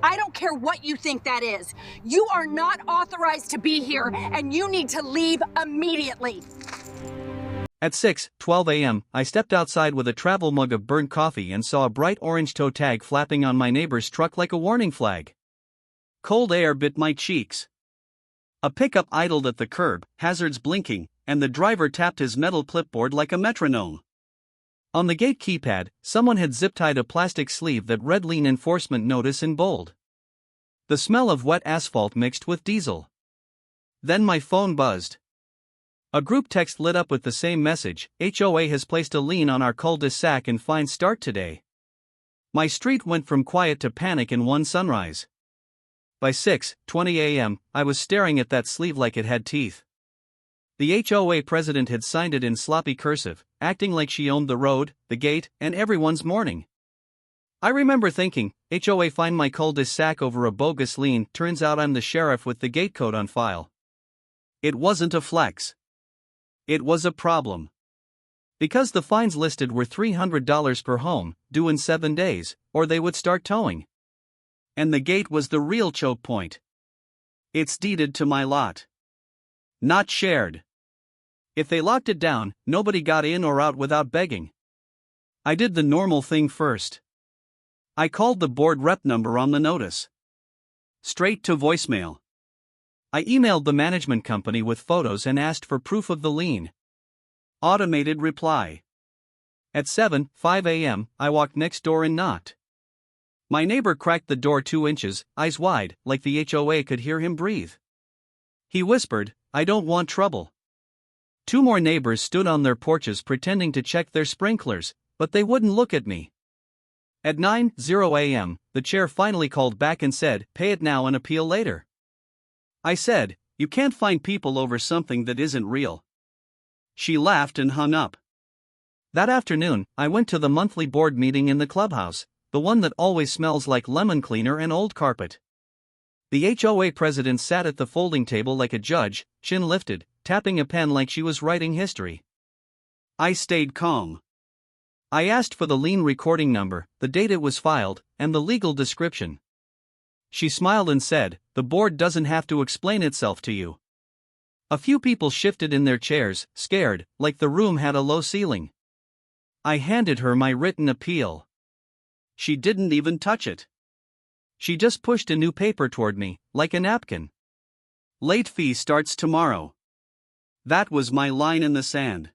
I don't care what you think that is. You are not authorized to be here, and you need to leave immediately. At 6:12 a.m., I stepped outside with a travel mug of burnt coffee and saw a bright orange tow tag flapping on my neighbor's truck like a warning flag. Cold air bit my cheeks. A pickup idled at the curb, hazards blinking, and the driver tapped his metal clipboard like a metronome. On the gate keypad, someone had zip-tied a plastic sleeve that read lien enforcement notice in bold. The smell of wet asphalt mixed with diesel. Then my phone buzzed. A group text lit up with the same message: HOA has placed a lien on our Cul De Sac and fines start today. My street went from quiet to panic in one sunrise. By 6:20 a.m., I was staring at that sleeve like it had teeth. The HOA president had signed it in sloppy cursive, acting like she owned the road, the gate, and everyone's mourning. I remember thinking, HOA fined my Cul De Sac over a bogus lien. Turns out I'm the sheriff with the gate code on file. It wasn't a flex. It was a problem. Because the fines listed were $300 per home, due in 7 days, or they would start towing. And the gate was the real choke point. It's deeded to my lot. Not shared. If they locked it down, nobody got in or out without begging. I did the normal thing first. I called the board rep number on the notice. Straight to voicemail. I emailed the management company with photos and asked for proof of the lien. Automated reply. At 7:05 a.m., I walked next door and knocked. My neighbor cracked the door 2 inches, eyes wide, like the HOA could hear him breathe. He whispered, "I don't want trouble." 2 more neighbors stood on their porches pretending to check their sprinklers, but they wouldn't look at me. At 9:00 a.m., the chair finally called back and said, "Pay it now and appeal later." I said, "You can't fine people over something that isn't real." She laughed and hung up. That afternoon, I went to the monthly board meeting in the clubhouse, the one that always smells like lemon cleaner and old carpet. The HOA president sat at the folding table like a judge, chin lifted, tapping a pen like she was writing history. I stayed calm. I asked for the lien recording number, the date it was filed, and the legal description. She smiled and said, "The board doesn't have to explain itself to you." A few people shifted in their chairs, scared, like the room had a low ceiling. I handed her my written appeal. She didn't even touch it. She just pushed a new paper toward me, like a napkin. Late fee starts tomorrow. That was my line in the sand.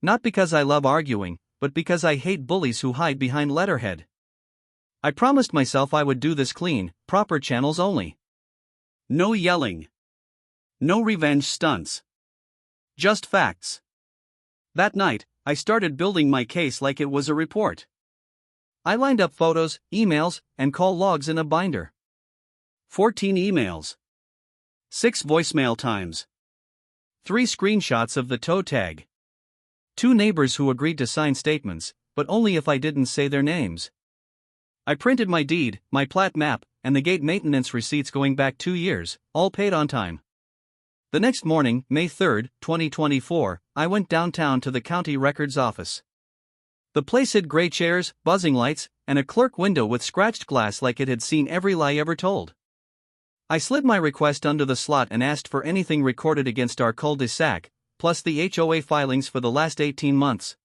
Not because I love arguing, but because I hate bullies who hide behind letterhead. I promised myself I would do this clean, proper channels only. No yelling. No revenge stunts. Just facts. That night, I started building my case like it was a report. I lined up photos, emails, and call logs in a binder. 14 emails. 6 voicemail times. 3 screenshots of the tow tag. 2 neighbors who agreed to sign statements, but only if I didn't say their names. I printed my deed, my plat map, and the gate maintenance receipts going back 2 years, all paid on time. The next morning, May 3, 2024, I went downtown to the county records office. The place had gray chairs, buzzing lights, and a clerk window with scratched glass like it had seen every lie ever told. I slid my request under the slot and asked for anything recorded against our Cul De Sac, plus the HOA filings for the last 18 months.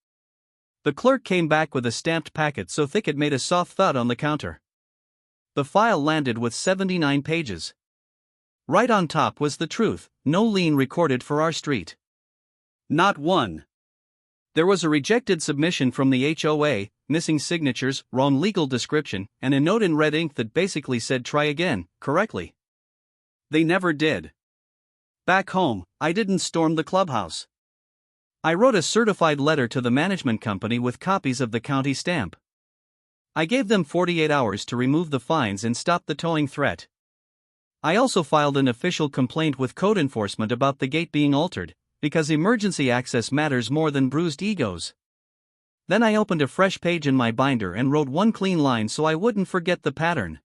The clerk came back with a stamped packet so thick it made a soft thud on the counter. The file landed with 79 pages. Right on top was the truth: no lien recorded for our street. Not one. There was a rejected submission from the HOA, missing signatures, wrong legal description, and a note in red ink that basically said "try again," correctly. They never did. Back home, I didn't storm the clubhouse. I wrote a certified letter to the management company with copies of the county stamp. I gave them 48 hours to remove the fines and stop the towing threat. I also filed an official complaint with code enforcement about the gate being altered, because emergency access matters more than bruised egos. Then I opened a fresh page in my binder and wrote one clean line so I wouldn't forget the pattern.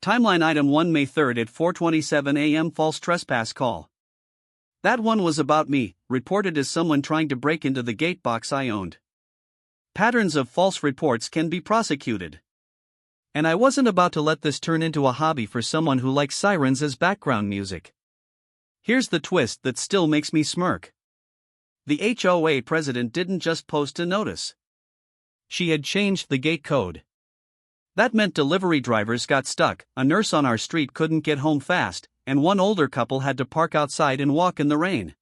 Timeline item 1 May 3 at 4:27 a.m. False trespass call. That one was about me, reported as someone trying to break into the gate box I owned. Patterns of false reports can be prosecuted. And I wasn't about to let this turn into a hobby for someone who likes sirens as background music. Here's the twist that still makes me smirk. The HOA president didn't just post a notice. She had changed the gate code. That meant delivery drivers got stuck, a nurse on our street couldn't get home fast, and one older couple had to park outside and walk in the rain.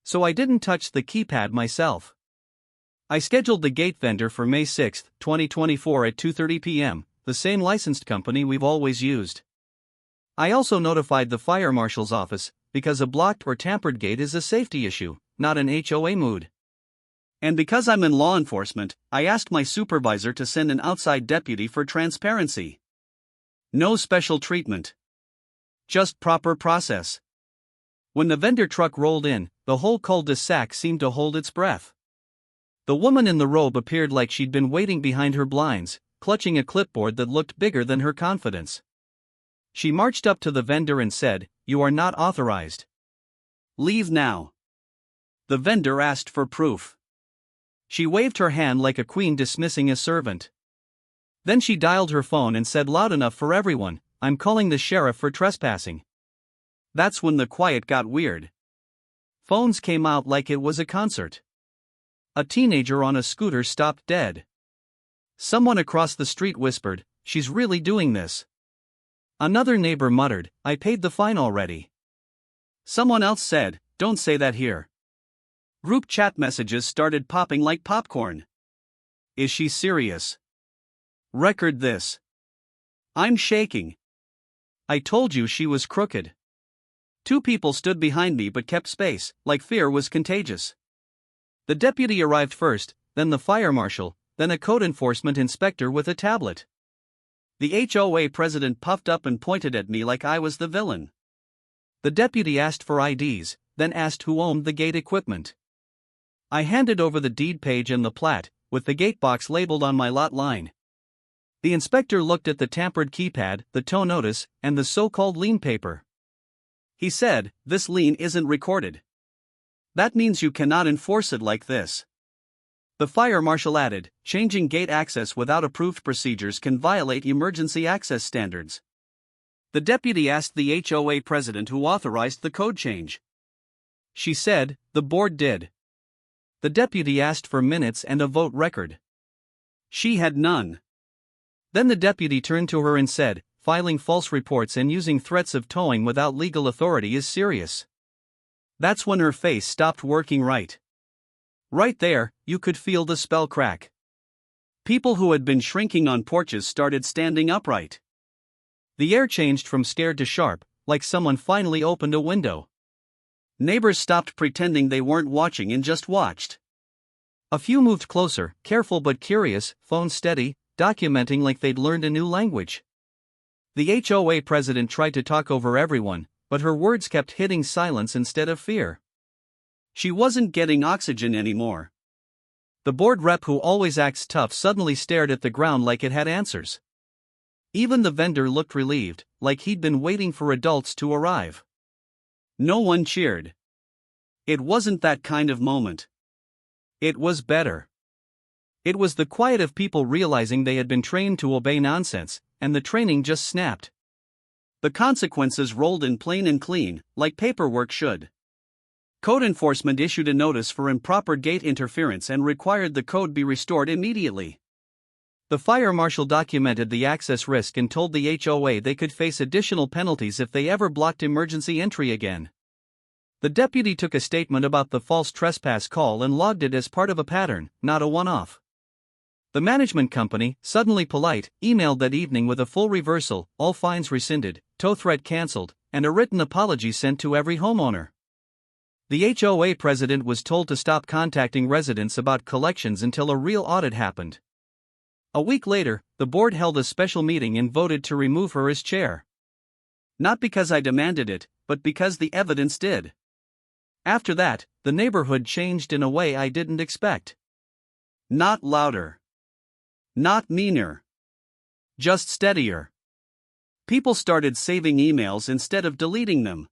So I didn't touch the keypad myself. I scheduled the gate vendor for May 6, 2024 at 2:30 p.m., the same licensed company we've always used. I also notified the fire marshal's office, because a blocked or tampered gate is a safety issue, not an HOA mood. And because I'm in law enforcement, I asked my supervisor to send an outside deputy for transparency. No special treatment. Just proper process. When the vendor truck rolled in, the whole Cul De Sac seemed to hold its breath. The woman in the robe appeared like she'd been waiting behind her blinds, clutching a clipboard that looked bigger than her confidence. She marched up to the vendor and said, "You are not authorized. Leave now." The vendor asked for proof. She waved her hand like a queen dismissing a servant. Then she dialed her phone and said loud enough for everyone, "I'm calling the sheriff for trespassing." That's when the quiet got weird. Phones came out like it was a concert. A teenager on a scooter stopped dead. Someone across the street whispered, "She's really doing this." Another neighbor muttered, "I paid the fine already." Someone else said, "Don't say that here." Group chat messages started popping like popcorn. Is she serious? Record this. I'm shaking. I told you she was crooked. Two people stood behind me but kept space, like fear was contagious. The deputy arrived first, then the fire marshal, then a code enforcement inspector with a tablet. The HOA president puffed up and pointed at me like I was the villain. The deputy asked for IDs, then asked who owned the gate equipment. I handed over the deed page and the plat, with the gate box labeled on my lot line. The inspector looked at the tampered keypad, the tow notice, and the so-called lien paper. He said, "This lien isn't recorded. That means you cannot enforce it like this." The fire marshal added, "Changing gate access without approved procedures can violate emergency access standards." The deputy asked the HOA president who authorized the code change. She said, "The board did." The deputy asked for minutes and a vote record. She had none. Then the deputy turned to her and said, "Filing false reports and using threats of towing without legal authority is serious." That's when her face stopped working right. Right there, you could feel the spell crack. People who had been shrinking on porches started standing upright. The air changed from scared to sharp, like someone finally opened a window. Neighbors stopped pretending they weren't watching and just watched. A few moved closer, careful but curious, phones steady, documenting like they'd learned a new language. The HOA president tried to talk over everyone, but her words kept hitting silence instead of fear. She wasn't getting oxygen anymore. The board rep who always acts tough suddenly stared at the ground like it had answers. Even the vendor looked relieved, like he'd been waiting for adults to arrive. No one cheered. It wasn't that kind of moment. It was better. It was the quiet of people realizing they had been trained to obey nonsense, and the training just snapped. The consequences rolled in plain and clean, like paperwork should. Code enforcement issued a notice for improper gate interference and required the code be restored immediately. The fire marshal documented the access risk and told the HOA they could face additional penalties if they ever blocked emergency entry again. The deputy took a statement about the false trespass call and logged it as part of a pattern, not a one-off. The management company, suddenly polite, emailed that evening with a full reversal, all fines rescinded, tow threat cancelled, and a written apology sent to every homeowner. The HOA president was told to stop contacting residents about collections until a real audit happened. A week later, the board held a special meeting and voted to remove her as chair. Not because I demanded it, but because the evidence did. After that, the neighborhood changed in a way I didn't expect. Not louder. Not meaner. Just steadier. People started saving emails instead of deleting them.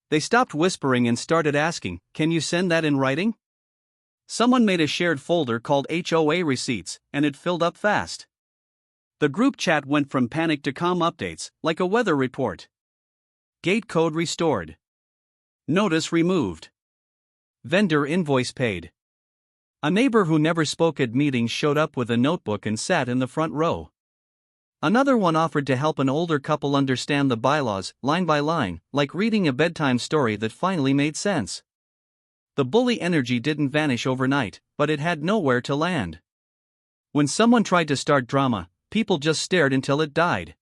They stopped whispering and started asking, "Can you send that in writing?" Someone made a shared folder called HOA Receipts, and it filled up fast. The group chat went from panic to calm updates, like a weather report. Gate code restored. Notice removed. Vendor invoice paid. A neighbor who never spoke at meetings showed up with a notebook and sat in the front row. Another one offered to help an older couple understand the bylaws, line by line, like reading a bedtime story that finally made sense. The bully energy didn't vanish overnight, but it had nowhere to land. When someone tried to start drama, people just stared until it died.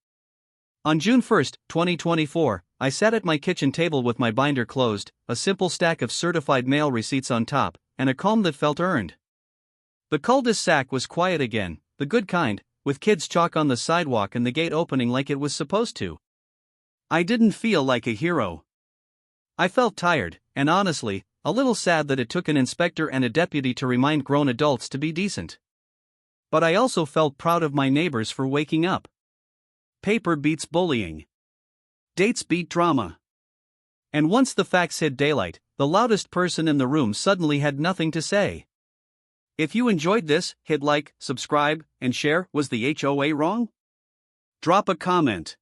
On June 1, 2024, I sat at my kitchen table with my binder closed, a simple stack of certified mail receipts on top, and a calm that felt earned. The Cul De Sac was quiet again, the good kind, with kids' chalk on the sidewalk and the gate opening like it was supposed to. I didn't feel like a hero. I felt tired, and honestly, a little sad that it took an inspector and a deputy to remind grown adults to be decent. But I also felt proud of my neighbors for waking up. Paper beats bullying. Dates beat drama. And once the facts hit daylight, the loudest person in the room suddenly had nothing to say. If you enjoyed this, hit like, subscribe, and share. Was the HOA wrong? Drop a comment.